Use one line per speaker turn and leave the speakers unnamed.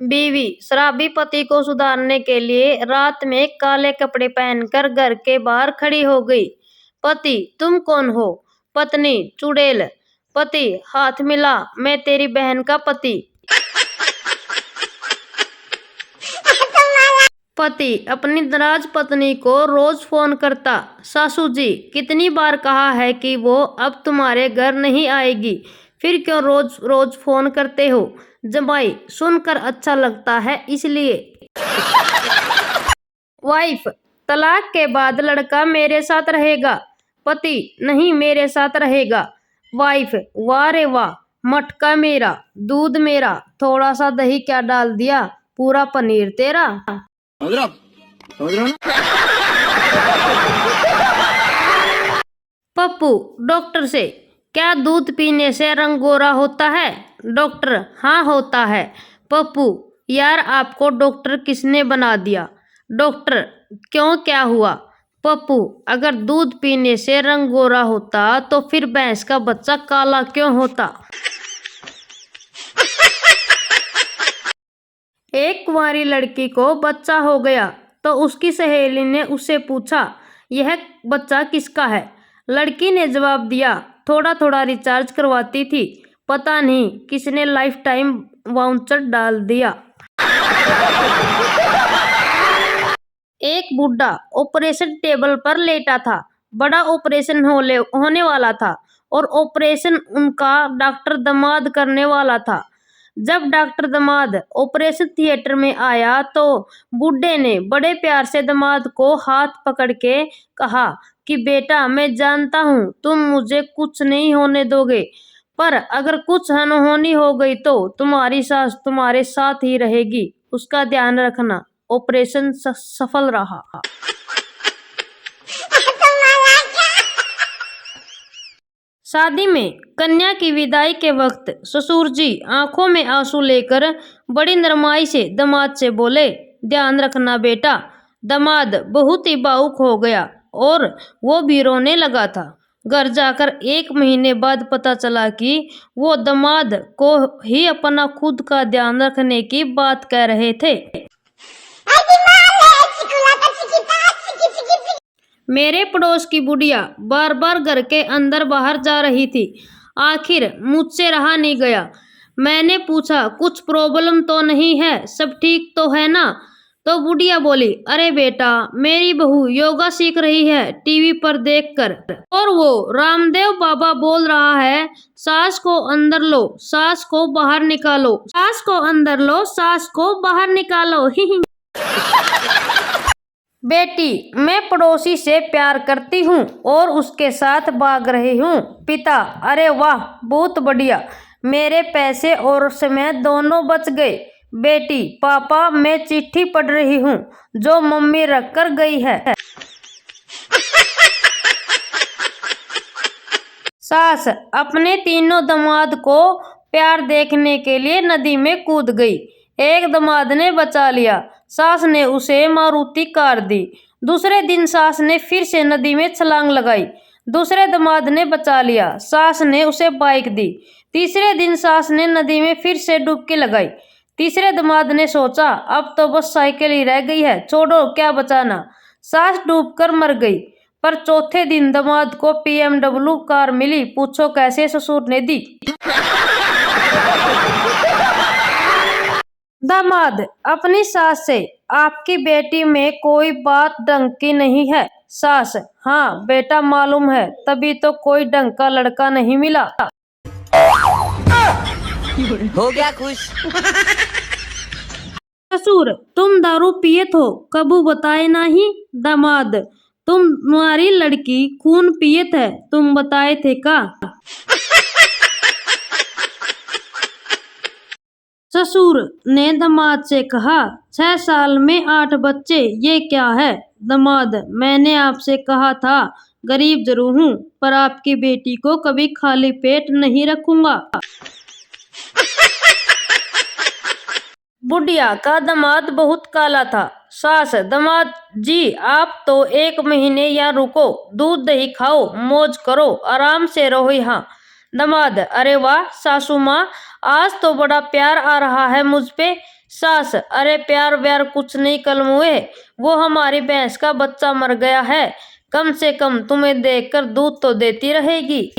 बीवी शराबी पति को सुधारने के लिए रात में काले कपड़े पहनकर घर के बाहर खड़ी हो गई। पति, तुम कौन हो? पत्नी, चुड़ैल। पति, हाथ मिला, मैं तेरी बहन का पति। पति अपनी नाराज पत्नी को रोज फोन करता। सासू जी, कितनी बार कहा है कि वो अब तुम्हारे घर नहीं आएगी, फिर क्यों रोज रोज फोन करते हो? जमाई, सुनकर अच्छा लगता है इसलिए। वाइफ, तलाक के बाद लड़का मेरे साथ रहेगा। पति, नहीं, मेरे साथ रहेगा। वाइफ, वाह रे वाह, मटका मेरा, दूध मेरा, थोड़ा सा दही क्या डाल दिया, पूरा पनीर तेरा। पप्पू डॉक्टर से, क्या दूध पीने से रंग गोरा होता है? डॉक्टर, हाँ होता है। पप्पू, यार आपको डॉक्टर किसने बना दिया? डॉक्टर, क्यों, क्या हुआ? पप्पू, अगर दूध पीने से रंग गोरा होता तो फिर भैंस का बच्चा काला क्यों होता? एक कुंवारी लड़की को बच्चा हो गया तो उसकी सहेली ने उससे पूछा, यह बच्चा किसका है? लड़की ने जवाब दिया, थोड़ा थोड़ा रिचार्ज करवाती थी, पता नहीं किसने लाइफ टाइम वाउचर डाल दिया। एक बूढ़ा ऑपरेशन टेबल पर लेटा था। बड़ा ऑपरेशन होने वाला था और ऑपरेशन उनका डॉक्टर दामाद करने वाला था। जब डॉक्टर दामाद ऑपरेशन थिएटर में आया तो बूढ़े ने बड़े प्यार से दामाद को हाथ पकड़ के कहा कि बेटा, मैं जानता हूँ तुम मुझे कुछ नहीं होने दोगे, पर अगर कुछ अनहोनी हो गई तो तुम्हारी सास तुम्हारे साथ ही रहेगी, उसका ध्यान रखना। ऑपरेशन सफल रहा। शादी में कन्या की विदाई के वक्त ससुर जी आंखों में आंसू लेकर बड़ी नरमाई से दामाद से बोले, ध्यान रखना बेटा। दामाद बहुत ही भावुक हो गया और वो भी रोने लगा था। घर जाकर 1 महीने बाद पता चला कि वो दामाद को ही अपना खुद का ध्यान रखने की बात कह रहे थे। मेरे पड़ोस की बुढ़िया बार बार घर के अंदर बाहर जा रही थी। आखिर मुझसे रहा नहीं गया। मैंने पूछा, कुछ प्रॉब्लम तो नहीं है, सब ठीक तो है ना? तो बुढ़िया बोली, अरे बेटा, मेरी बहू योगा सीख रही है टीवी पर देखकर, और वो रामदेव बाबा बोल रहा है, सास को अंदर लो, सास को बाहर निकालो, सास को अंदर लो, सास को बाहर निकालो। बेटी, मैं पड़ोसी से प्यार करती हूँ और उसके साथ भाग रही हूँ। पिता, अरे वाह, बहुत बढ़िया, मेरे पैसे और समय दोनों बच गए। बेटी, पापा, मैं चिट्ठी पढ़ रही हूँ जो मम्मी रख कर गई है। सास अपने तीनों दामाद को प्यार देखने के लिए नदी में कूद गई। एक दामाद ने बचा लिया, सास ने उसे मारुति कार दी। दूसरे दिन सास ने फिर से नदी में छलांग लगाई। दूसरे दामाद ने बचा लिया, सास ने उसे बाइक दी। तीसरे दिन सास ने नदी में फिर से डुबकी लगाई। तीसरे दामाद ने सोचा, अब तो बस साइकिल ही रह गई है, छोड़ो, क्या बचाना। सास डूबकर मर गई। पर चौथे दिन दामाद को BMW कार मिली। पूछो कैसे ससुर ने दी। दामाद अपनी सास से, आपकी बेटी में कोई बात ढंग की नहीं है। सास, हाँ बेटा, मालूम है, तभी तो कोई ढंग का लड़का नहीं मिला।
हो गया खुश।
ससुर, तुम दारू पियत हो, कबू बताए नहीं? दामाद, तुम्हारी लड़की खून पियत है, तुम बताए थे का? ससुर ने दामाद से कहा, 6 साल में 8 बच्चे, ये क्या है? दामाद, मैंने आपसे कहा था गरीब जरूर हूँ, पर आपकी बेटी को कभी खाली पेट नहीं रखूंगा। बुढ़िया का दामाद बहुत काला था। सास, दामाद जी, आप तो 1 महीने यहाँ रुको, दूध दही खाओ, मौज करो, आराम से रहो यहाँ। दामाद, अरे वाह सासू माँ, आज तो बड़ा प्यार आ रहा है मुझ पे, सास, अरे प्यार व्यार कुछ नहीं कलमुए, वो हमारी भैंस का बच्चा मर गया है, कम से कम तुम्हें देखकर दूध तो देती रहेगी।